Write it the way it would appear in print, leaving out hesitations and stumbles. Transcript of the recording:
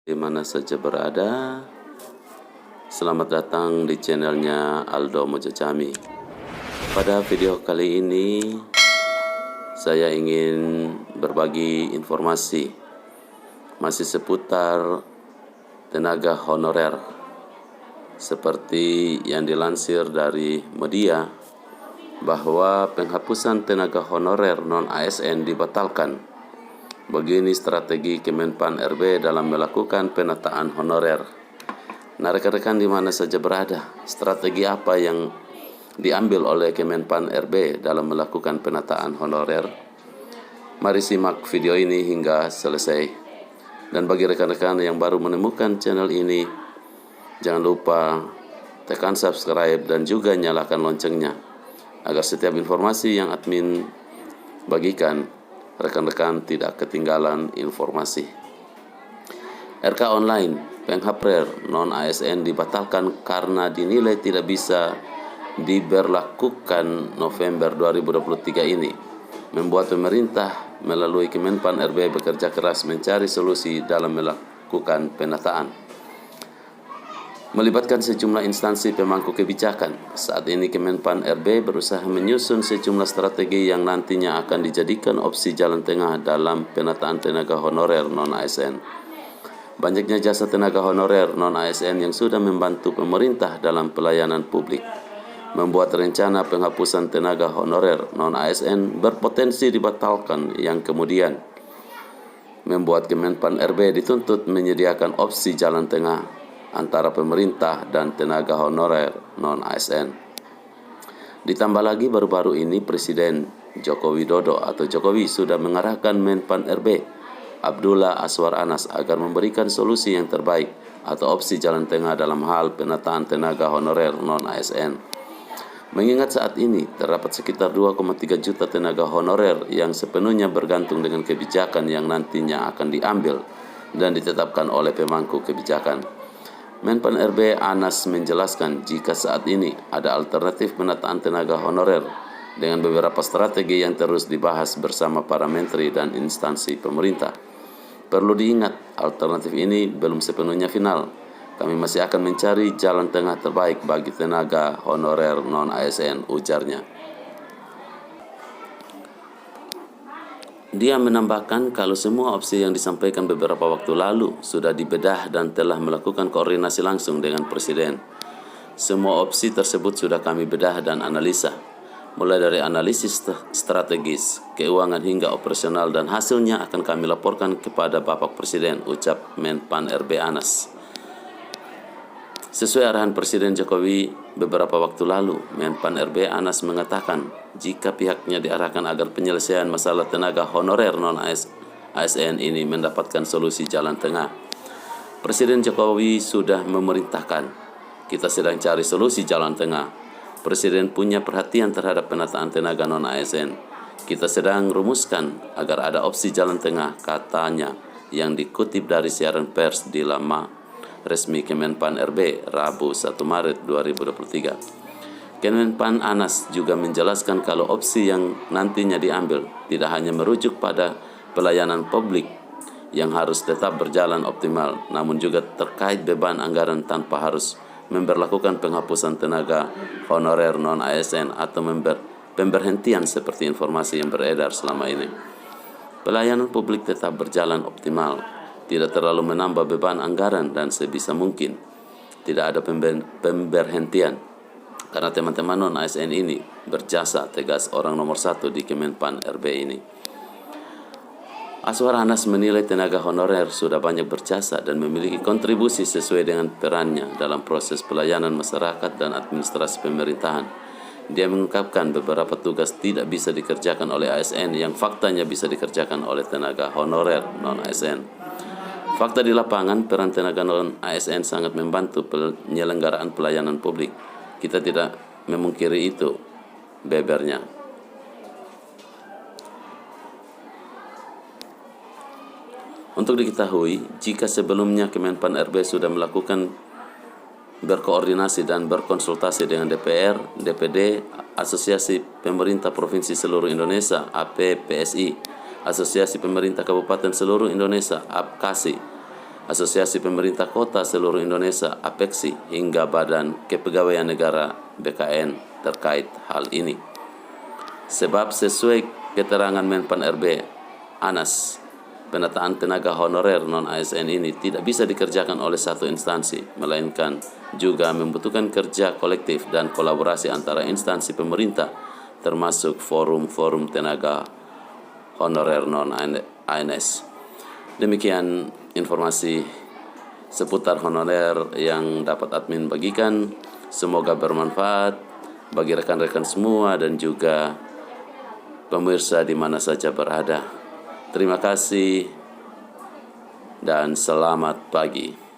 Di mana saja berada, selamat datang di channelnya Aldo Mojocami. Pada video kali ini, saya ingin berbagi informasi masih seputar tenaga honorer. Seperti yang dilansir dari media, bahwa penghapusan tenaga honorer non-ASN dibatalkan. Begini strategi Kemenpan RB dalam melakukan penataan honorer. Nah, rekan-rekan di mana saja berada, strategi apa yang diambil oleh Kemenpan RB dalam melakukan penataan honorer? Mari simak video ini hingga selesai. Dan bagi rekan-rekan yang baru menemukan channel ini, jangan lupa tekan subscribe dan juga nyalakan loncengnya, agar setiap informasi yang admin bagikan, rekan-rekan tidak ketinggalan informasi. RK Online, penghaprer non-ASN dibatalkan karena dinilai tidak bisa diberlakukan November 2023 ini, membuat pemerintah melalui Kemenpan RB bekerja keras mencari solusi dalam melakukan penataan. Melibatkan sejumlah instansi pemangku kebijakan, saat ini Kemenpan RB berusaha menyusun sejumlah strategi yang nantinya akan dijadikan opsi jalan tengah dalam penataan tenaga honorer non-ASN. Banyaknya jasa tenaga honorer non-ASN yang sudah membantu pemerintah dalam pelayanan publik, membuat rencana penghapusan tenaga honorer non-ASN berpotensi dibatalkan, yang kemudian membuat Kemenpan RB dituntut menyediakan opsi jalan tengah antara pemerintah dan tenaga honorer non-ASN. Ditambah lagi baru-baru ini Presiden Joko Widodo atau Jokowi sudah mengarahkan Menpan RB Abdullah Azwar Anas agar memberikan solusi yang terbaik atau opsi jalan tengah dalam hal penataan tenaga honorer non-ASN. Mengingat saat ini terdapat sekitar 2,3 juta tenaga honorer yang sepenuhnya bergantung dengan kebijakan yang nantinya akan diambil dan ditetapkan oleh pemangku kebijakan. Menpan RB Anas menjelaskan jika saat ini ada alternatif penataan tenaga honorer dengan beberapa strategi yang terus dibahas bersama para menteri dan instansi pemerintah. Perlu diingat, alternatif ini belum sepenuhnya final. Kami masih akan mencari jalan tengah terbaik bagi tenaga honorer non-ASN, ujarnya. Dia menambahkan kalau semua opsi yang disampaikan beberapa waktu lalu sudah dibedah dan telah melakukan koordinasi langsung dengan Presiden. Semua opsi tersebut sudah kami bedah dan analisa, mulai dari analisis strategis, keuangan hingga operasional, dan hasilnya akan kami laporkan kepada Bapak Presiden, ucap Menpan RB Anas. Sesuai arahan Presiden Jokowi beberapa waktu lalu, Menpan RB Anas mengatakan jika pihaknya diarahkan agar penyelesaian masalah tenaga honorer non-ASN ini mendapatkan solusi jalan tengah. Presiden Jokowi sudah memerintahkan, kita sedang cari solusi jalan tengah. Presiden punya perhatian terhadap penataan tenaga non-ASN. Kita sedang rumuskan agar ada opsi jalan tengah, katanya, yang dikutip dari siaran pers di laman resmi Kemenpan RB Rabu 1 Maret 2023. Kemenpan Anas juga menjelaskan kalau opsi yang nantinya diambil tidak hanya merujuk pada pelayanan publik yang harus tetap berjalan optimal, namun juga terkait beban anggaran tanpa harus memberlakukan penghapusan tenaga honorer non-ASN atau pemberhentian seperti informasi yang beredar selama ini. Pelayanan publik tetap berjalan optimal, tidak terlalu menambah beban anggaran, dan sebisa mungkin tidak ada pemberhentian karena teman-teman non-ASN ini berjasa, tegas orang nomor 1 di Kemenpan RB ini. Azwar Anas menilai tenaga honorer sudah banyak berjasa dan memiliki kontribusi sesuai dengan perannya dalam proses pelayanan masyarakat dan administrasi pemerintahan. Dia mengungkapkan beberapa tugas tidak bisa dikerjakan oleh ASN yang faktanya bisa dikerjakan oleh tenaga honorer non-ASN. Fakta di lapangan, peran tenaga non-ASN sangat membantu penyelenggaraan pelayanan publik. Kita tidak memungkiri itu, bebernya. Untuk diketahui, jika sebelumnya Kemenpan RB sudah melakukan berkoordinasi dan berkonsultasi dengan DPR, DPD, Asosiasi Pemerintah Provinsi Seluruh Indonesia, APPSI, Asosiasi Pemerintah Kabupaten Seluruh Indonesia, APKASI, Asosiasi Pemerintah Kota seluruh Indonesia (APEKSI) hingga Badan Kepegawaian Negara (BKN) terkait hal ini. Sebab sesuai keterangan Menpan RB, Anas, penataan tenaga honorer non-ASN ini tidak bisa dikerjakan oleh satu instansi, melainkan juga membutuhkan kerja kolektif dan kolaborasi antara instansi pemerintah, termasuk forum-forum tenaga honorer non-ANS. Demikian informasi seputar honorer yang dapat admin bagikan. Semoga bermanfaat bagi rekan-rekan semua dan juga pemirsa di mana saja berada. Terima kasih dan selamat pagi.